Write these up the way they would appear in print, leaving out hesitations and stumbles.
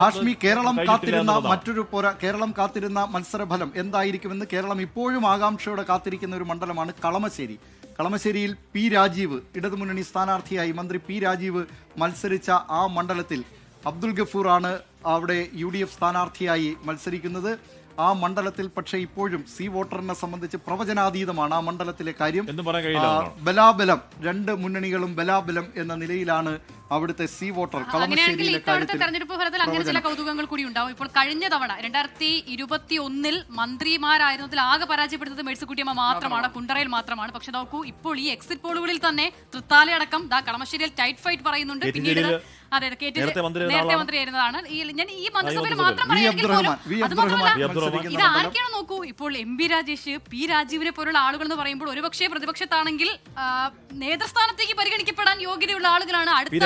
ഹാഷ്മി, കേരളം കാത്തിരുന്ന മത്സരഫലം എന്തായിരിക്കുമെന്ന് കേരളം ഇപ്പോഴും ആകാംക്ഷയോടെ കാത്തിരിക്കുന്ന ഒരു മണ്ഡലമാണ് കളമശ്ശേരി. കളമശ്ശേരിയിൽ പി രാജീവ് ഇടതുമുന്നണി സ്ഥാനാർത്ഥിയായി മന്ത്രി പി രാജീവ് മത്സരിച്ച ആ മണ്ഡലത്തിൽ അബ്ദുൽ ഗഫൂറാണ് അവിടെ UDF സ്ഥാനാർത്ഥിയായി മത്സരിക്കുന്നത്. ആ മണ്ഡലത്തിൽ പക്ഷേ ഇപ്പോഴും സി വോട്ടറിനെ സംബന്ധിച്ച് പ്രവചനാതീതമാണ് ആ മണ്ഡലത്തിലെ കാര്യം. ബലാബലം, രണ്ട് മുന്നണികളും ബലാബലം എന്ന നിലയിലാണ് അവിടുത്തെ സി വോട്ടർ. കളമശ്ശേരിയിലെ തെരഞ്ഞെടുപ്പ് ഫലത്തിൽ അങ്ങനെ ചില കൗതുകങ്ങൾ കൂടി ഉണ്ടാവും. ഇപ്പോൾ കഴിഞ്ഞ തവണ 2021 മന്ത്രിമാരായിരുന്നതിൽ ആകെ പരാജയപ്പെടുന്നത് മേഴ്സിക്കുട്ടിയമ്മ മാത്രമാണ്, കുണ്ടറയിൽ മാത്രമാണ്. പക്ഷെ നോക്കൂ, ഇപ്പോൾ ഈ എക്സിറ്റ് പോളുകളിൽ തന്നെ തൃത്താലയടക്കം കളമശ്ശേരിയിൽ ടൈറ്റ് ഫൈറ്റ് പറയുന്നുണ്ട്. പിന്നീട് നേരത്തെ മന്ത്രിയായിരുന്നതാണ്. ഞാൻ ഈ മന്ത്രിസഭയിൽ മാത്രം ഇത് ആരൊക്കെയാണ് നോക്കൂ. ഇപ്പോൾ MP രാജേഷ്, പി രാജീവിനെ പോലുള്ള ആളുകൾ എന്ന് പറയുമ്പോൾ ഒരുപക്ഷെ പ്രതിപക്ഷത്താണെങ്കിൽ നേതൃസ്ഥാനത്തേക്ക് പരിഗണിക്കപ്പെടാൻ യോഗ്യതയുള്ള ആളുകളാണ്. അടുത്ത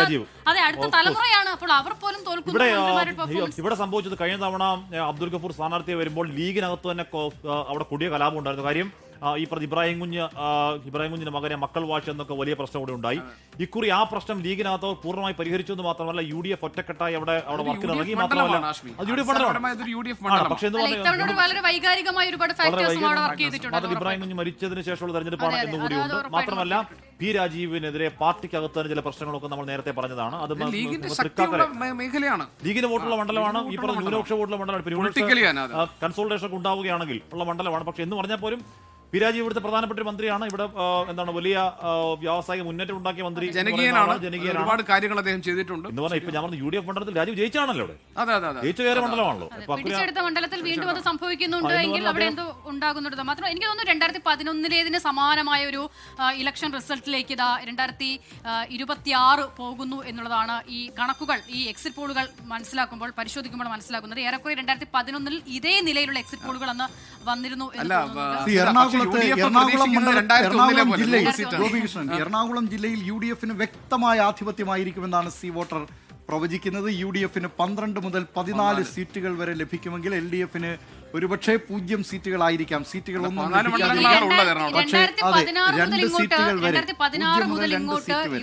തലമുറയാണ്. അപ്പോൾ അവർ പോലും തോൽക്കുന്നു. ഇവിടെ സംഭവിച്ചത് കഴിഞ്ഞ തവണ അബ്ദുൽ ഗഫൂർ സ്ഥാനാർത്ഥിയെ വരുമ്പോൾ ലീഗിനകത്ത് തന്നെ അവിടെ കൊടിയ കലാപം ഉണ്ടായിരുന്നു. കാര്യം ഈ ഇബ്രാഹിം കുഞ്ഞിന്റെ മകനെ മക്കൾ വാശി എന്നൊക്കെ വലിയ പ്രശ്നം കൂടെ ഉണ്ടായി. ഇക്കുറി ആ പ്രശ്നം ലീഗിനകത്ത് പൂർണ്ണമായി പരിഹരിച്ചു എന്ന് മാത്രമല്ല UDF ഒറ്റക്കെട്ടായി അവിടെ വർക്കിന് ഇറങ്ങി. മാത്രമല്ല പക്ഷേ ഇബ്രാഹിം കുഞ്ഞ് മരിച്ചതിന് ശേഷമുള്ള തെരഞ്ഞെടുപ്പാണ് എന്നുകൂടിയുണ്ട്. മാത്രമല്ല പി രാജീവിനെതിരെ പാർട്ടിക്കകത്ത് തന്നെ ചില പ്രശ്നങ്ങളൊക്കെ നമ്മൾ നേരത്തെ പറഞ്ഞതാണ്. അത് മേഖലയാണ്, ലീഗിന് വോട്ടുള്ള മണ്ഡലമാണ്. ഈ പറഞ്ഞ ന്യൂനപക്ഷ വോട്ടുള്ള മണ്ഡലമാണ്. കൺസോൾട്ടേഷൻ ഒക്കെ ഉണ്ടാവുകയാണെങ്കിൽ ഉള്ള മണ്ഡലമാണ്. പക്ഷെ എന്ന് പറഞ്ഞാൽ പോലും പി രാജീവ് ഇവിടുത്തെ പ്രധാനപ്പെട്ട ഒരു മന്ത്രിയാണ്. ഇവിടെ വലിയ വ്യാവസായിക മുന്നേറ്റം ഉണ്ടാക്കിയ മന്ത്രി, ജനകീയനാണ്. ഒരുപാട് കാര്യങ്ങൾ അദ്ദേഹം ചെയ്തിട്ടുണ്ട് എന്ന് പറഞ്ഞാൽ ഇപ്പൊ ഞാൻ പറഞ്ഞു UDF മണ്ഡലത്തിൽ രാജീവ് ജയിച്ചാണല്ലോ. ജയിച്ചു കയറിയ മണ്ഡലമാണല്ലോ. പിടിച്ചെടുത്ത മണ്ഡലത്തിൽ വീണ്ടും അത് സംഭവിക്കുന്നുണ്ട് എങ്കിൽ അവിടെ എന്തോ ഉണ്ടാകുന്നുണ്ട്. മാത്രം എനിക്ക് തോന്നുന്നു 2011 സമാനമായ ഒരു ഇലക്ഷൻ റിസൾട്ടിലേക്ക് 2026 പോകുന്നു എന്നുള്ളതാണ് ഈ കണക്കുകൾ, ഈ എക്സിറ്റ് പോളുകൾ പരിശോധിക്കുമ്പോൾ മനസ്സിലാക്കുന്നത്. ഏറെക്കുറെ 2011 ഇതേ നിലയിലുള്ള എക്സിറ്റ് പോളുകൾ അന്ന് വന്നിരുന്നു. എറണാകുളം ജില്ലയിൽ UDFന് വ്യക്തമായ ആധിപത്യമായിരിക്കുമെന്നാണ് സി വോട്ടർ പ്രവചിക്കുന്നത്. UDFന് 12 മുതൽ 14 സീറ്റുകൾ വരെ ലഭിക്കുമെങ്കിൽ LDFന് ഒരുപക്ഷെ 0 സീറ്റുകളായിരിക്കാം. സീറ്റുകളൊന്നും പക്ഷേ 2 സീറ്റുകൾ വരെ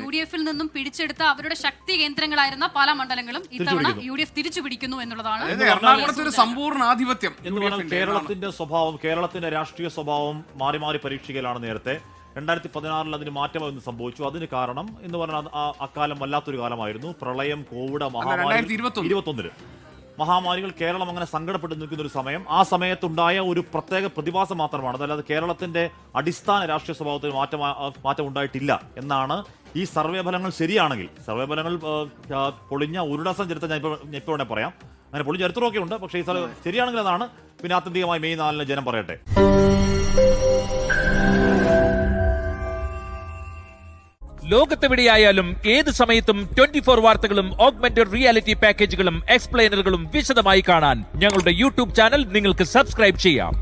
UDFിൽ നിന്നും പിടിച്ചെടുത്ത അവരുടെ ശക്തി കേന്ദ്രങ്ങളായിരുന്ന പല മണ്ഡലങ്ങളും ഇത്തവണ UDF തിരിച്ചു പിടിക്കുന്നു എന്നുള്ളതാണ് ഒരു സമ്പൂർണ്ണ ആധിപത്യം. കേരളത്തിന്റെ സ്വഭാവം, കേരളത്തിന്റെ രാഷ്ട്രീയ സ്വഭാവം മാറി മാറി പരീക്ഷിക്കലാണ്. നേരത്തെ 2016 അതിന് മാറ്റം സംഭവിച്ചു. അതിന് കാരണം എന്ന് പറഞ്ഞാൽ അക്കാലം വല്ലാത്തൊരു കാലമായിരുന്നു. പ്രളയം, കോവിഡ്, മഹാമാരി. 2021 മഹാമാരികൾ കേരളം അങ്ങനെ സങ്കടപ്പെട്ട് നിൽക്കുന്ന ഒരു സമയം. ആ സമയത്തുണ്ടായ ഒരു പ്രത്യേക പ്രതിഭാസം മാത്രമാണ്. അതല്ലാതെ കേരളത്തിന്റെ അടിസ്ഥാന രാഷ്ട്രീയ സ്വഭാവത്തിന് മാറ്റം ഉണ്ടായിട്ടില്ല എന്നാണ് ഈ സർവേ ഫലങ്ങൾ ശരിയാണെങ്കിൽ. സർവേ ഫലങ്ങൾ പൊളിഞ്ഞ ഒരു ഡസൻ ചരിത്രം ഞാൻ ഇപ്പോൾ വേണേൽ പറയാം. അങ്ങനെ പൊളിഞ്ഞ ചരിത്രമൊക്കെ ഉണ്ട്. പക്ഷേ ഈ ശരിയാണെങ്കിൽ അതാണ്. പിന്നെ ആത്യന്തികമായി മെയ് 4 ജനം പറയട്ടെ. ലോകത്തെവിടെയായാലും ഏത് സമയത്തും 24 വാർത്തകളും ഓഗ്മെന്റഡ് റിയാലിറ്റി പാക്കേജുകളും എക്സ്പ്ലെയിനറുകളും വിശദമായി കാണാൻ ഞങ്ങളുടെ YouTube ചാനൽ നിങ്ങൾക്ക് സബ്സ്ക്രൈബ് ചെയ്യാം.